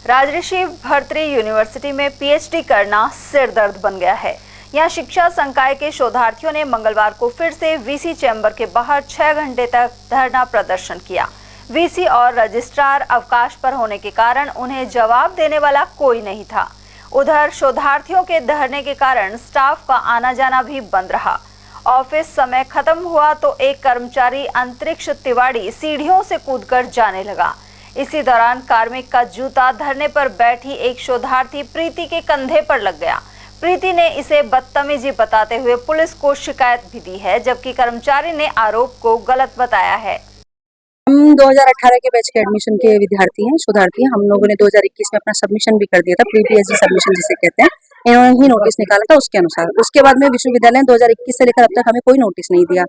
राजर्षि भर्तृ university में PhD करना सिर दर्द बन गया है। यहाँ शिक्षा संकाय के शोधार्थियों ने मंगलवार को फिर से वीसी चैम्बर के बाहर 6 घंटे तक धरना प्रदर्शन किया। वीसी और रजिस्ट्रार अवकाश पर होने के कारण उन्हें जवाब देने वाला कोई नहीं था। उधर शोधार्थियों के धरने के कारण स्टाफ का आना जाना भी बंद रहा। ऑफिस समय खत्म हुआ तो एक कर्मचारी अंतरिक्ष तिवारी सीढ़ियों से कूदकर जाने लगा। इसी दौरान कार्मिक का जूता धरने पर बैठी एक शोधार्थी प्रीति के कंधे पर लग गया। प्रीति ने इसे बदतमीजी बताते हुए पुलिस को शिकायत भी दी है, जबकि कर्मचारी ने आरोप को गलत बताया है। हम 2018 के बैच के एडमिशन के विद्यार्थी हैं, शोधार्थी हैं। हम लोगों ने 2021 में अपना सबमिशन भी कर दिया था, प्री पीएचडी सबमिशन जिसे कहते हैं। इन्होंने ही नोटिस निकाला था उसके अनुसार। उसके बाद में विश्वविद्यालय ने 2021 से लेकर अब तक हमें कोई नोटिस नहीं दिया।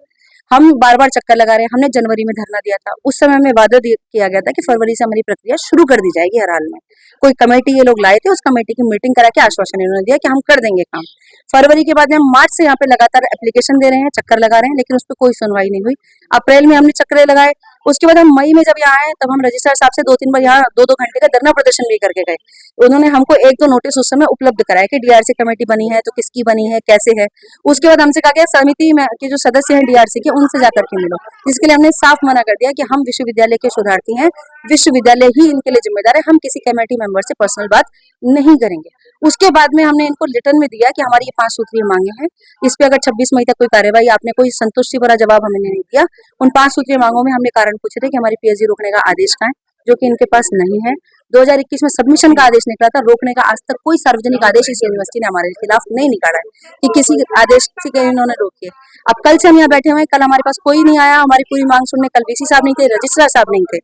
हम बार बार चक्कर लगा रहे हैं। हमने जनवरी में धरना दिया था, उस समय हमें वादा किया गया था कि फरवरी से हमारी प्रक्रिया शुरू कर दी जाएगी। हर हाल में कोई कमेटी ये लोग लाए थे, उस कमेटी की मीटिंग करा के आश्वासन इन्होंने दिया कि हम कर देंगे काम। फरवरी के बाद में हम मार्च से यहाँ पे लगातार एप्लीकेशन दे रहे हैं, चक्कर लगा रहे हैं, लेकिन उस पर कोई सुनवाई नहीं हुई। अप्रैल में हमने चक्कर लगाए, उसके बाद हम मई में जब यहाँ आए तब हम रजिस्ट्रार साहब से 2-3 बार यहाँ 2-2 घंटे का धरना प्रदर्शन भी करके गए। उन्होंने हमको 1-2 नोटिस उस समय उपलब्ध कराया कि डीआरसी कमेटी बनी है, तो किसकी बनी है, कैसे है। उसके बाद हमसे कहा गया समिति में के जो सदस्य हैं डीआरसी के, उनसे जाकर के मिलो। जिसके लिए हमने साफ मना कर दिया कि हम विश्वविद्यालय के शोधार्थी हैं, विश्वविद्यालय ही इनके लिए जिम्मेदार है, हम किसी कमेटी मेंबर से पर्सनल बात नहीं करेंगे। उसके बाद में हमने इनको रिटर्न में दिया कि हमारी ये 5 सूत्रीय मांगे हैं, इस पे अगर 26 मई तक कोई कार्यवाही, आपने कोई संतुष्टि भरा जवाब हमें नहीं दिया। उन 5 सूत्रीय मांगों में हमने कारण पूछे थे कि हमारी पीएचडी रोकने का आदेश कहाँ है, जो कि इनके पास नहीं है। 2021 में सबमिशन का आदेश निकला था, रोकने का आज तक कोई सार्वजनिक आदेश इस यूनिवर्सिटी ने हमारे खिलाफ नहीं निकाला है कि किसी आदेश से इन्होंने रोकी है। अब कल से हम यहाँ बैठे हुए हैं, कल हमारे पास कोई नहीं आया हमारी पूरी मांग सुनने। कल वीसी साहब नहीं थे, रजिस्ट्रार साहब नहीं थे,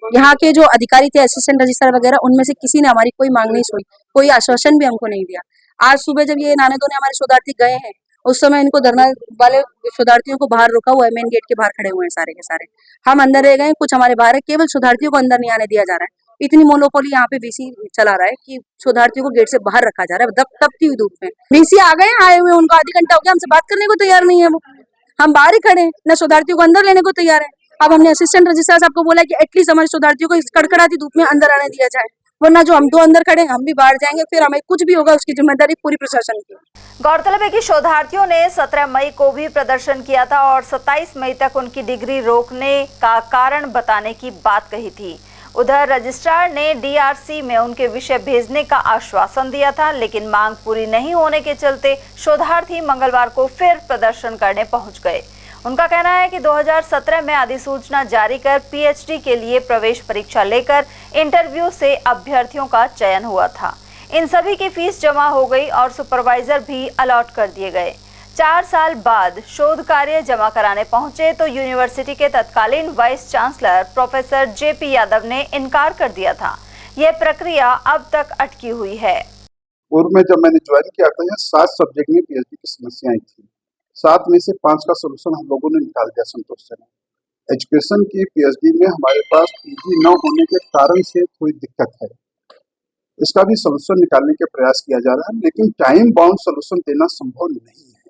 यहाँ के जो अधिकारी थे, असिस्टेंट रजिस्ट्रार वगैरह, उनमें से किसी ने हमारी कोई मांग नहीं सुनी, कोई आश्वासन भी हमको नहीं दिया। आज सुबह जब ये नाने दोने हमारे शोधार्थी गए हैं, उस समय इनको धरना वाले शोधार्थियों को बाहर रोका हुआ है, मेन गेट के बाहर खड़े हुए हैं सारे के सारे। हम अंदर रह गए, कुछ हमारे बाहर है, केवल शोधार्थियों को अंदर नहीं आने दिया जा रहा है। इतनी मोनोपोली यहाँ पे वीसी चला रहा है कि शोधार्थियों को गेट से बाहर रखा जा रहा है, तपती हुई धूप में। वीसी आ गए, आए हुए उनको आधी घंटा हो गया, हमसे बात करने को तैयार नहीं है वो। हम बाहर ही खड़े हैं, न शोधार्थियों को अंदर लेने को तैयार है। अब हमने असिस्टेंट रजिस्ट्रार साहब को बोला कि एटलीस्ट हमारे शोधार्थियों को इस कड़कड़ाती धूप में अंदर आने दिया जाए, वरना जो हम 2 अंदर खड़े हैं हम भी बाहर जाएंगे, फिर हमें कुछ भी होगा उसकी जिम्मेदारी पूरी प्रशासन की। गौरतलब है कि शोधार्थियों ने 17 मई को भी प्रदर्शन किया था और 27 मई तक उनकी डिग्री रोकने का कारण बताने की बात कही थी। उधर रजिस्ट्रार ने डीआरसी में उनके विषय भेजने का आश्वासन दिया था, लेकिन मांग पूरी नहीं होने के चलते शोधार्थी मंगलवार को फिर प्रदर्शन करने पहुंच गए। उनका कहना है कि 2017 में अधिसूचना जारी कर पीएचडी के लिए प्रवेश परीक्षा लेकर इंटरव्यू से अभ्यर्थियों का चयन हुआ था। इन सभी की फीस जमा हो गई और सुपरवाइजर भी अलॉट कर दिए गए। 4 साल बाद शोध कार्य जमा कराने पहुंचे तो यूनिवर्सिटी के तत्कालीन vice chancellor professor JP Yadav ने इनकार कर दिया था। यह प्रक्रिया अब तक अटकी हुई है। पूर्व में जब मैंने ज्वाइन किया था, यहाँ 7 सब्जेक्ट में पीएचडी की समस्याएं थी। 7 में से 5 का सोल्यूशन हम लोगों ने निकाल दिया संतोषजनक। एजुकेशन की पीएचडी में हमारे पास पीजी न होने के कारण से थोड़ी दिक्कत है, इसका भी सोल्यूशन निकालने के प्रयास किया जा रहा है, लेकिन टाइम बाउंड सोल्यूशन देना संभव नहीं है।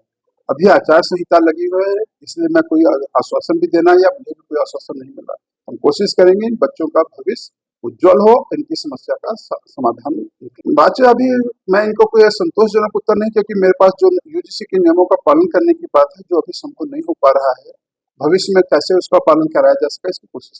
अभी आचार संहिता लगी हुई है, इसलिए मैं कोई आश्वासन भी देना या मुझे भी कोई आश्वासन नहीं मिला। हम कोशिश करेंगे इन बच्चों का भविष्य उज्जवल हो, इनकी समस्या का समाधान। बात अभी मैं इनको कोई संतोषजनक उत्तर नहीं, क्योंकि मेरे पास जो यूजीसी के नियमों का पालन करने की बात है, जो अभी संभव नहीं हो पा रहा है, भविष्य में कैसे उसका पालन कराया जा सके इसकी कोशिश